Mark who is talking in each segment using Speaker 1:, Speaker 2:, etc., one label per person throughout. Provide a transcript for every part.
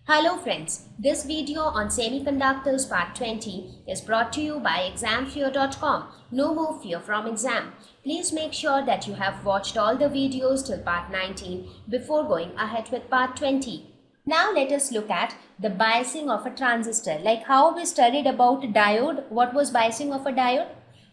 Speaker 1: Hello friends, this video on semiconductors part 20 is brought to you by examfear.com. No more fear from exam. Please make sure that you have watched all the videos till part 19 before going ahead with part 20. Now let us look at the biasing of a transistor. Like how we studied about diode, what was biasing of a diode?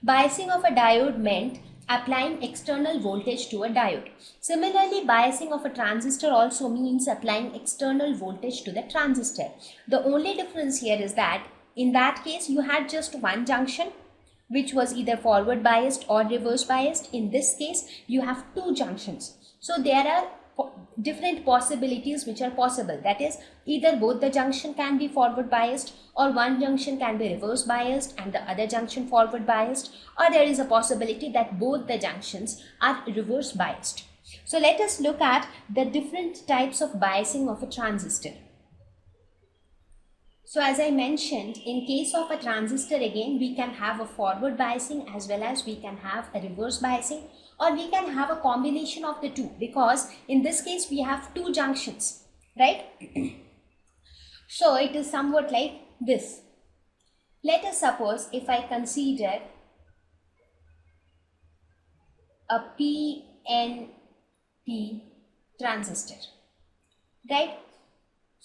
Speaker 1: Biasing of a diode meant applying external voltage to a diode. Similarly, biasing of a transistor also means applying external voltage to the transistor. The only difference here is that in that case you had just one junction which was either forward biased or reverse biased. In this case you have two junctions. So there are different possibilities which are possible. That is, either both the junction can be forward biased, or one junction can be reverse biased and the other junction forward biased, or there is a possibility that both the junctions are reverse biased. So let us look at the different types of biasing of a transistor. So as I mentioned, in case of a transistor, again we can have a forward biasing as well as we can have a reverse biasing, or we can have a combination of the two, because in this case we have two junctions, right? So it is somewhat like this. Let us suppose if I consider a PNP transistor, right?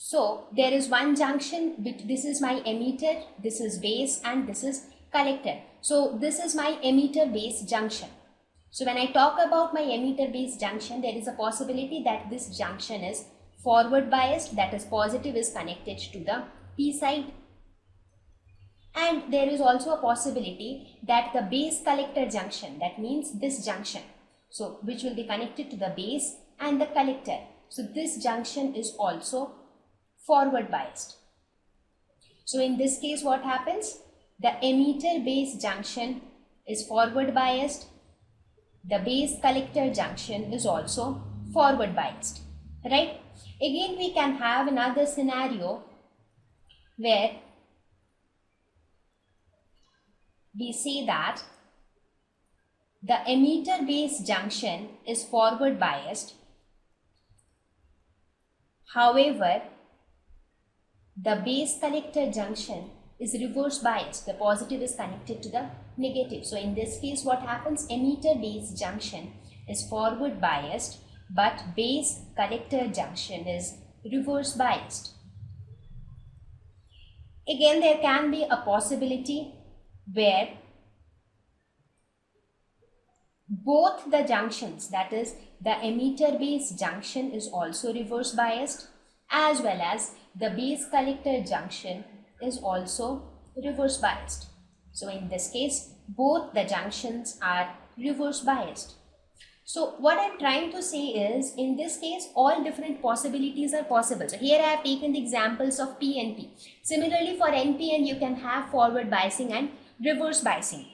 Speaker 1: So there is one junction, this is my emitter, this is base and this is collector. So this is my emitter base junction. So when I talk about my emitter base junction, there is a possibility that this junction is forward biased, that is positive is connected to the P side. And there is also a possibility that the base collector junction, that means this junction, so which will be connected to the base and the collector. So this junction is also forward biased. So in this case what happens? The emitter base junction is forward biased. The base collector junction is also forward biased, right? Again we can have another scenario where we say that the emitter base junction is forward biased. However, the base collector junction is reverse biased. The positive is connected to the negative. So in this case what happens? Emitter base junction is forward biased, but base collector junction is reverse biased. Again there can be a possibility where both the junctions, that is the emitter base junction is also reverse biased, as well as the base collector junction is also reverse biased. So in this case both the junctions are reverse biased. So what I'm trying to say is, in this case all different possibilities are possible. So here I have taken the examples of P and P. Similarly for NPN you can have forward biasing and reverse biasing,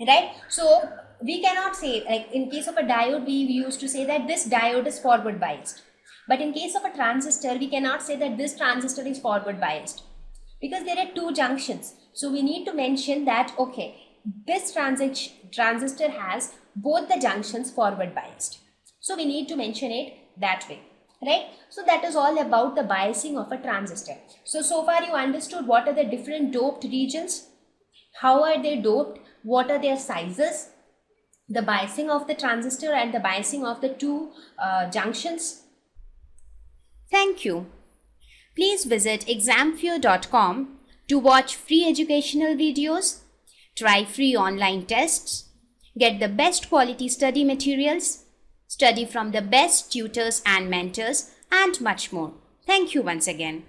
Speaker 1: right? So we cannot say, like in case of a diode we used to say that this diode is forward biased, but in case of a transistor we cannot say that this transistor is forward biased, because there are two junctions. So we need to mention that, okay, this transistor has both the junctions forward biased. So we need to mention it that way, right? So that is all about the biasing of a transistor. So far you understood what are the different doped regions, how are they doped, what are their sizes, the biasing of the transistor and the biasing of the two junctions. Thank you. Please visit examfear.com to watch free educational videos, try free online tests, get the best quality study materials, study from the best tutors and mentors, and much more. Thank you once again.